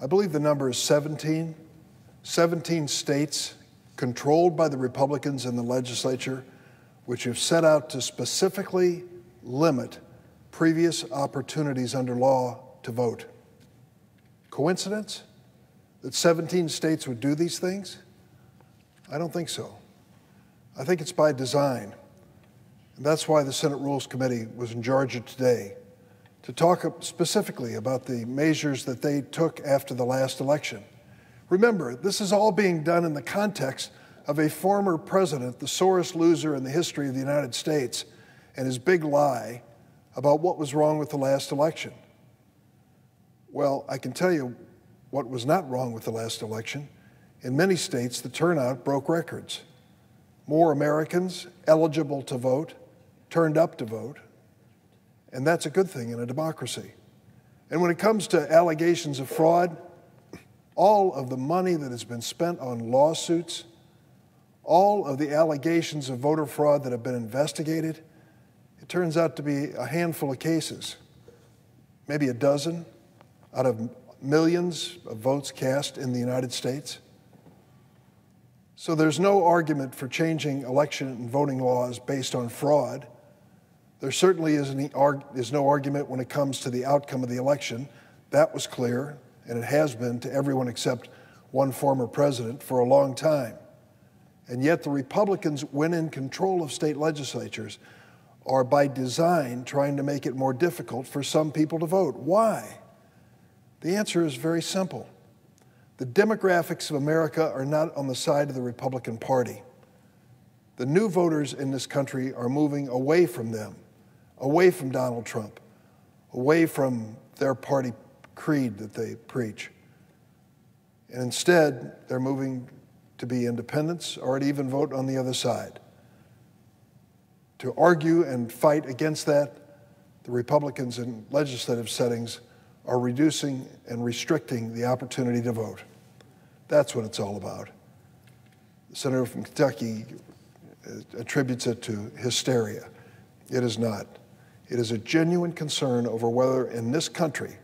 I believe the number is 17. 17 states controlled by the Republicans in the legislature, which have set out to specifically limit previous opportunities under law to vote. Coincidence that 17 states would do these things? I don't think so. I think it's by design. And that's why the Senate Rules Committee was in Georgia today to talk specifically about the measures that they took after the last election. Remember, this is all being done in the context of a former president, the sorest loser in the history of the United States, and his big lie about what was wrong with the last election. Well, I can tell you what was not wrong with the last election. In many states, the turnout broke records. More Americans eligible to vote turned up to vote, and that's a good thing in a democracy. And when it comes to allegations of fraud, all of the money that has been spent on lawsuits, all of the allegations of voter fraud that have been investigated, it turns out to be a handful of cases, maybe a dozen out of millions of votes cast in the United States. So there's no argument for changing election and voting laws based on fraud. There certainly is no argument when it comes to the outcome of the election. That was clear, and it has been to everyone except one former president for a long time. And yet the Republicans, when in control of state legislatures, are by design trying to make it more difficult for some people to vote. Why? The answer is very simple. The demographics of America are not on the side of the Republican Party. The new voters in this country are moving away from them, away from Donald Trump, away from their party creed that they preach. And instead, they're moving to be independents or to even vote on the other side. To argue and fight against that, the Republicans in legislative settings are reducing and restricting the opportunity to vote. That's what it's all about. The senator from Kentucky attributes it to hysteria. It is not. It is a genuine concern over whether in this country,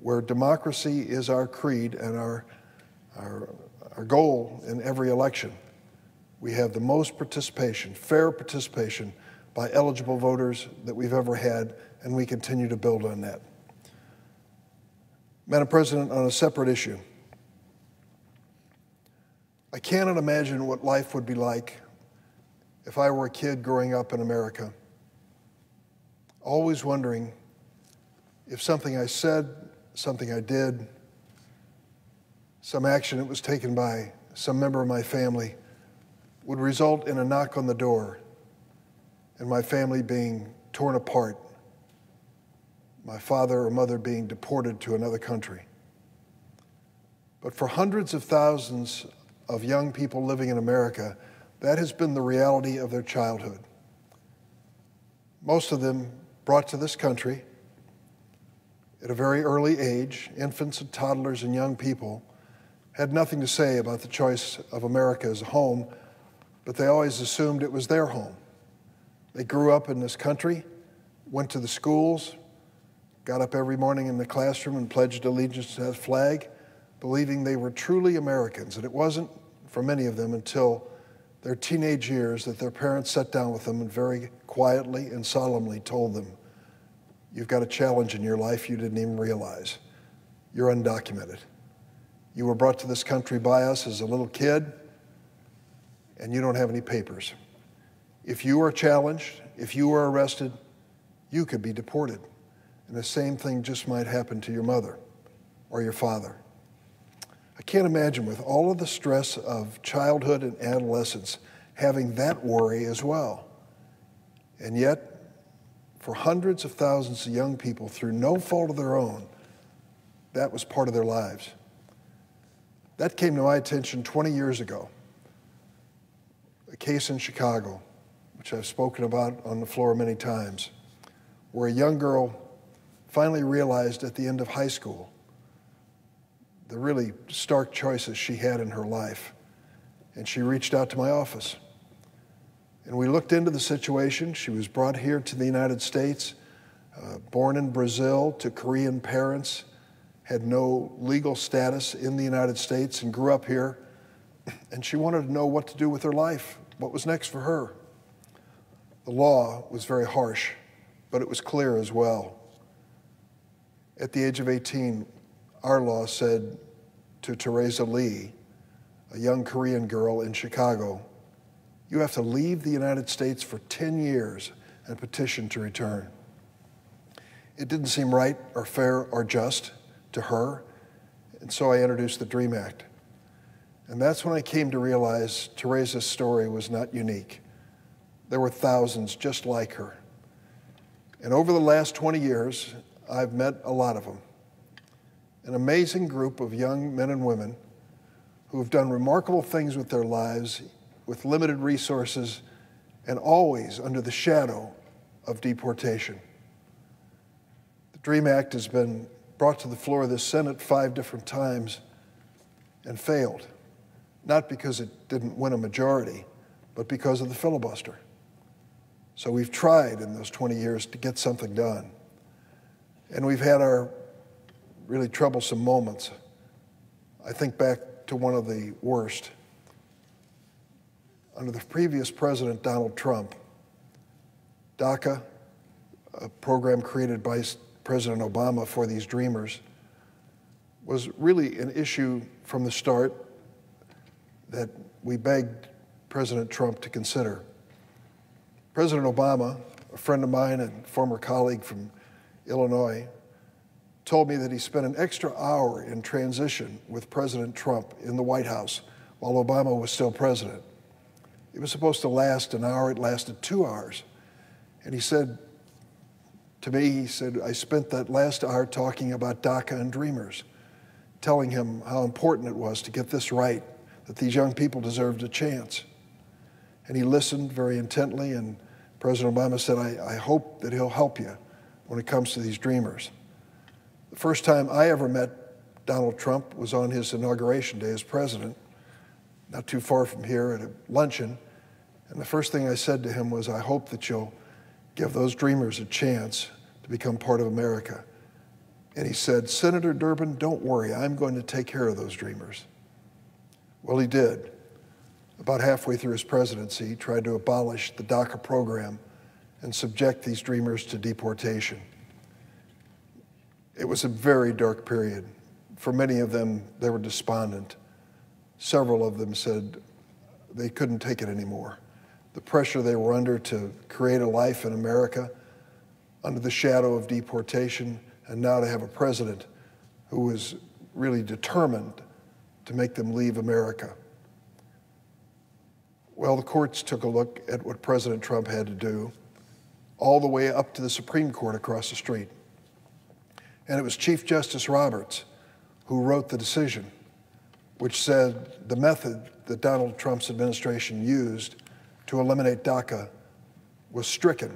where democracy is our creed and our goal in every election, we have the most participation, fair participation by eligible voters that we've ever had, and we continue to build on that. Madam President, on a separate issue, I cannot imagine what life would be like if I were a kid growing up in America, always wondering if something I said, something I did, some action that was taken by some member of my family would result in a knock on the door and my family being torn apart, my father or mother being deported to another country. But for hundreds of thousands of young people living in America, that has been the reality of their childhood. Most of them brought to this country at a very early age, infants and toddlers and young people, had nothing to say about the choice of America as a home, but they always assumed it was their home. They grew up in this country, went to the schools, got up every morning in the classroom and pledged allegiance to that flag, believing they were truly Americans. And it wasn't, for many of them, until their teenage years that their parents sat down with them and very quietly and solemnly told them, "You've got a challenge in your life you didn't even realize. You're undocumented. You were brought to this country by us as a little kid, and you don't have any papers. If you are challenged, if you are arrested, you could be deported. And the same thing just might happen to your mother or your father." I can't imagine, with all of the stress of childhood and adolescence, having that worry as well. And yet, for hundreds of thousands of young people, through no fault of their own, that was part of their lives. That came to my attention 20 years ago. A case in Chicago, which I've spoken about on the floor many times, where a young girl finally realized at the end of high school the really stark choices she had in her life. And she reached out to my office. And we looked into the situation. She was brought here to the United States, born in Brazil to Korean parents, had no legal status in the United States and grew up here, and she wanted to know what to do with her life, what was next for her. The law was very harsh, but it was clear as well. At the age of 18, our law said to Teresa Lee, a young Korean girl in Chicago, you have to leave the United States for 10 years and petition to return. It didn't seem right or fair or just to her, and so I introduced the DREAM Act. And that's when I came to realize Teresa's story was not unique. There were thousands just like her. And over the last 20 years, I've met a lot of them. An amazing group of young men and women who have done remarkable things with their lives, with limited resources, and always under the shadow of deportation. The DREAM Act has been brought to the floor of the Senate 5 different times and failed, not because it didn't win a majority, but because of the filibuster. So we've tried in those 20 years to get something done. And we've had our really troublesome moments. I think back to one of the worst. Under the previous president, Donald Trump, DACA, a program created by President Obama for these dreamers, was really an issue from the start that we begged President Trump to consider. President Obama, a friend of mine and former colleague from Illinois, told me that he spent an extra hour in transition with President Trump in the White House while Obama was still president. It was supposed to last an hour, it lasted 2 hours. And he said to me, he said, I spent that last hour talking about DACA and dreamers, telling him how important it was to get this right, that these young people deserved a chance. And he listened very intently, and President Obama said, I hope that he'll help you when it comes to these dreamers. The first time I ever met Donald Trump was on his inauguration day as president, not too far from here at a luncheon. And the first thing I said to him was, I hope that you'll give those dreamers a chance to become part of America. And he said, Senator Durbin, don't worry, I'm going to take care of those dreamers. Well, he did. About halfway through his presidency, he tried to abolish the DACA program and subject these dreamers to deportation. It was a very dark period. For many of them, they were despondent. Several of them said they couldn't take it anymore. The pressure they were under to create a life in America under the shadow of deportation, and now to have a president who was really determined to make them leave America. Well, the courts took a look at what President Trump had to do, all the way up to the Supreme Court across the street. And it was Chief Justice Roberts who wrote the decision, which said the method that Donald Trump's administration used to eliminate DACA was stricken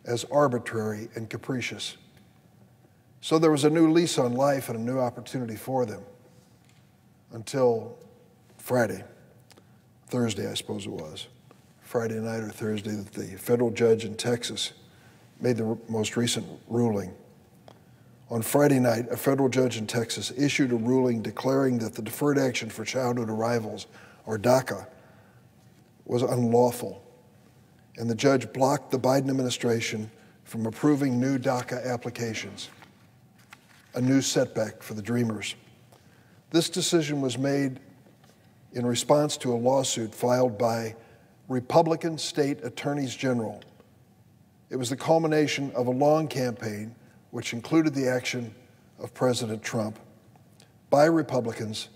as arbitrary and capricious. So there was a new lease on life and a new opportunity for them until Thursday, I suppose it was, Friday night or Thursday, that the federal judge in Texas made the most recent ruling. On Friday night, a federal judge in Texas issued a ruling declaring that the Deferred Action for Childhood Arrivals, or DACA, was unlawful. And the judge blocked the Biden administration from approving new DACA applications, a new setback for the dreamers. This decision was made in response to a lawsuit filed by Republican state attorneys general. It was the culmination of a long campaign which included the action of President Trump by Republicans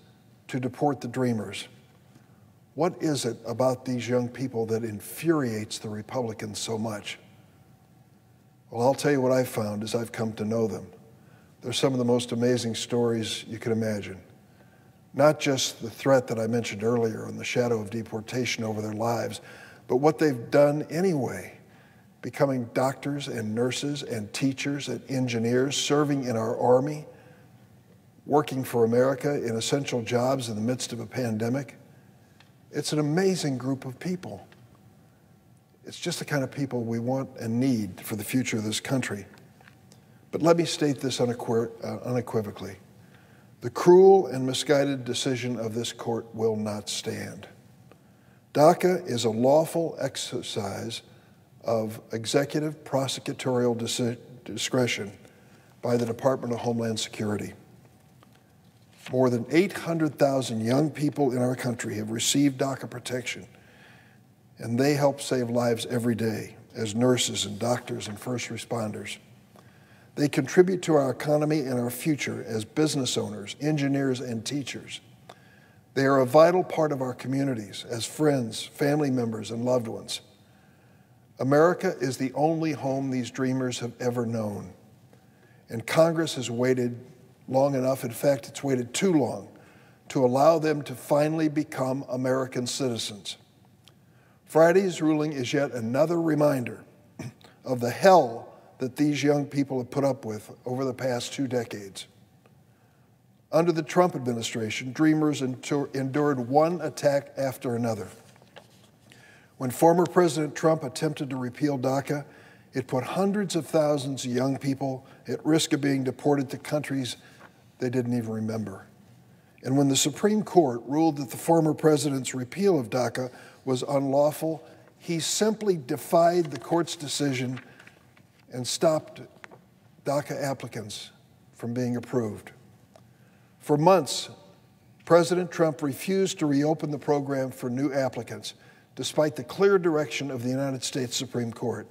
to deport the dreamers. What is it about these young people that infuriates the Republicans so much? Well, I'll tell you what I've found as I've come to know them. They're some of the most amazing stories you can imagine. Not just the threat that I mentioned earlier and the shadow of deportation over their lives, but what they've done anyway, becoming doctors and nurses and teachers and engineers, serving in our Army, working for America in essential jobs in the midst of a pandemic. It's an amazing group of people. It's just the kind of people we want and need for the future of this country. But let me state this unequivocally. The cruel and misguided decision of this court will not stand. DACA is a lawful exercise of executive prosecutorial discretion by the Department of Homeland Security. More than 800,000 young people in our country have received DACA protection, and they help save lives every day as nurses and doctors and first responders. They contribute to our economy and our future as business owners, engineers, and teachers. They are a vital part of our communities as friends, family members, and loved ones. America is the only home these dreamers have ever known, and Congress has waited long enough, in fact, it's waited too long, to allow them to finally become American citizens. Friday's ruling is yet another reminder of the hell that these young people have put up with over the past 2 decades. Under the Trump administration, dreamers endured one attack after another. When former President Trump attempted to repeal DACA, it put hundreds of thousands of young people at risk of being deported to countries they didn't even remember. And when the Supreme Court ruled that the former president's repeal of DACA was unlawful, he simply defied the court's decision and stopped DACA applicants from being approved. For months, President Trump refused to reopen the program for new applicants, despite the clear direction of the United States Supreme Court.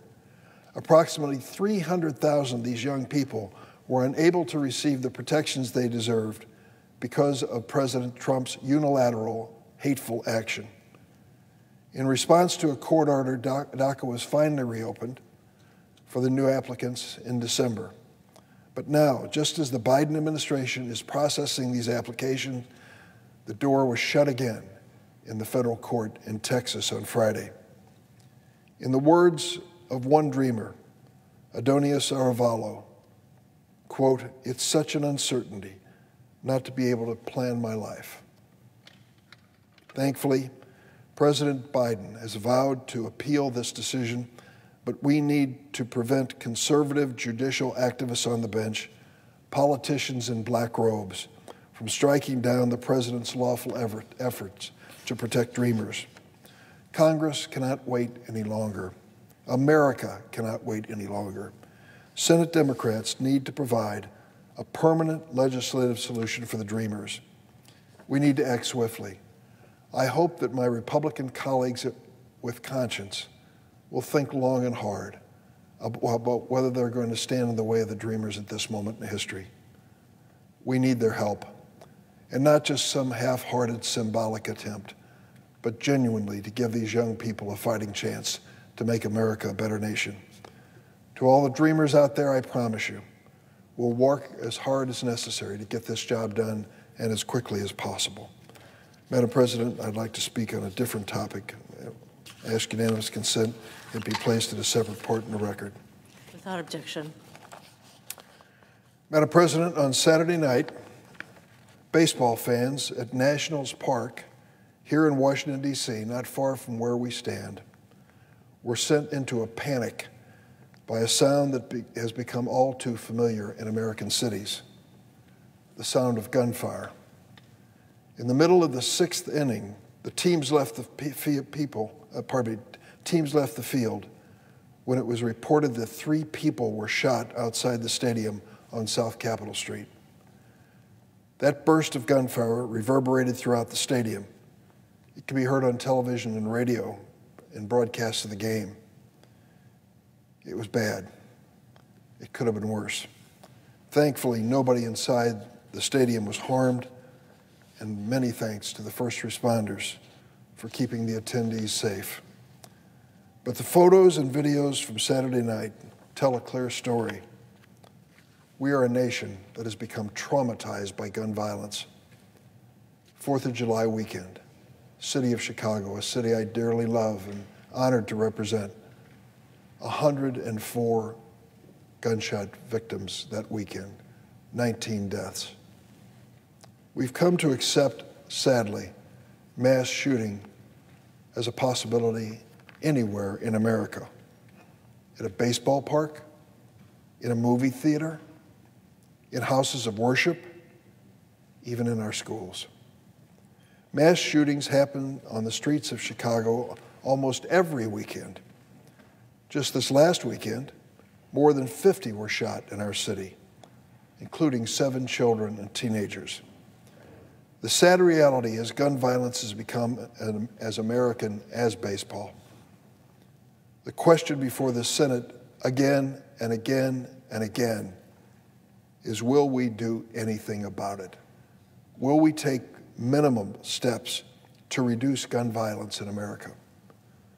Approximately 300,000 of these young people were unable to receive the protections they deserved because of President Trump's unilateral, hateful action. In response to a court order, DACA was finally reopened for the new applicants in December. But now, just as the Biden administration is processing these applications, the door was shut again in the federal court in Texas on Friday. In the words of one dreamer, Adonias Arevalo, quote, "It's such an uncertainty not to be able to plan my life." Thankfully, President Biden has vowed to appeal this decision, but we need to prevent conservative judicial activists on the bench, politicians in black robes, from striking down the president's lawful efforts to protect dreamers. Congress cannot wait any longer. America cannot wait any longer. Senate Democrats need to provide a permanent legislative solution for the dreamers. We need to act swiftly. I hope that my Republican colleagues with conscience will think long and hard about whether they're going to stand in the way of the dreamers at this moment in history. We need their help, and not just some half-hearted symbolic attempt, but genuinely to give these young people a fighting chance to make America a better nation. To all the dreamers out there, I promise you, we'll work as hard as necessary to get this job done and as quickly as possible. Madam President, I'd like to speak on a different topic. I ask unanimous consent it be placed in a separate part in the record. Without objection. Madam President, on Saturday night, baseball fans at Nationals Park here in Washington, D.C., not far from where we stand, were sent into a panic by a sound that has become all too familiar in American cities, the sound of gunfire. In the middle of the 6th inning, the teams left the field when it was reported that 3 people were shot outside the stadium on South Capitol Street. That burst of gunfire reverberated throughout the stadium. It can be heard on television and radio in broadcasts of the game. It was bad. It could have been worse. Thankfully, nobody inside the stadium was harmed, and many thanks to the first responders for keeping the attendees safe. But the photos and videos from Saturday night tell a clear story. We are a nation that has become traumatized by gun violence. 4th of July weekend, city of Chicago, a city I dearly love and honored to represent, 104 gunshot victims that weekend, 19 deaths. We've come to accept, sadly, mass shooting as a possibility anywhere in America. At a baseball park, in a movie theater, in houses of worship, even in our schools. Mass shootings happen on the streets of Chicago almost every weekend. Just this last weekend, more than 50 were shot in our city, including 7 children and teenagers. The sad reality is gun violence has become as American as baseball. The question before the Senate again and again and again is, will we do anything about it? Will we take minimum steps to reduce gun violence in America?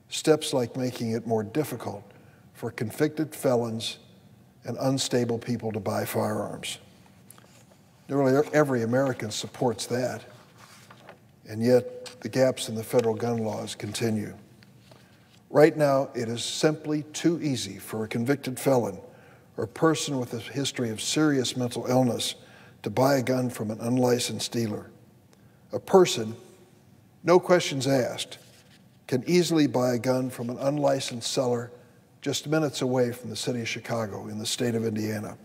Steps like making it more difficult for convicted felons and unstable people to buy firearms. Nearly every American supports that, and yet the gaps in the federal gun laws continue. Right now, it is simply too easy for a convicted felon or a person with a history of serious mental illness to buy a gun from an unlicensed dealer. A person, no questions asked, can easily buy a gun from an unlicensed seller just minutes away from the city of Chicago in the state of Indiana.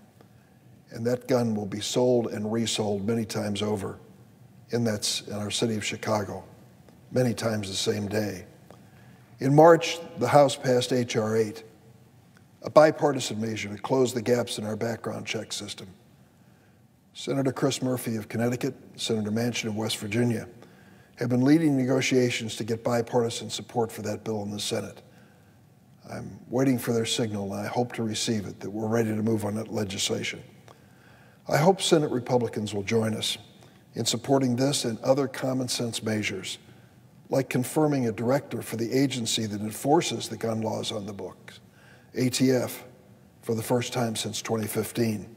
And that gun will be sold and resold many times over in our city of Chicago, many times the same day. In March, the House passed H.R. 8, a bipartisan measure to close the gaps in our background check system. Senator Chris Murphy of Connecticut, Senator Manchin of West Virginia have been leading negotiations to get bipartisan support for that bill in the Senate. I'm waiting for their signal, and I hope to receive it, that we're ready to move on that legislation. I hope Senate Republicans will join us in supporting this and other common sense measures, like confirming a director for the agency that enforces the gun laws on the books, ATF, for the first time since 2015.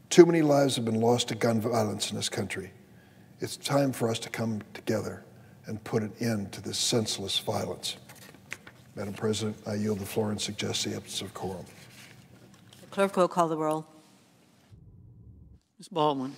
Too many lives have been lost to gun violence in this country. It's time for us to come together and put an end to this senseless violence. Madam President, I yield the floor and suggest the absence of quorum. The clerk will call the roll. Ms. Baldwin.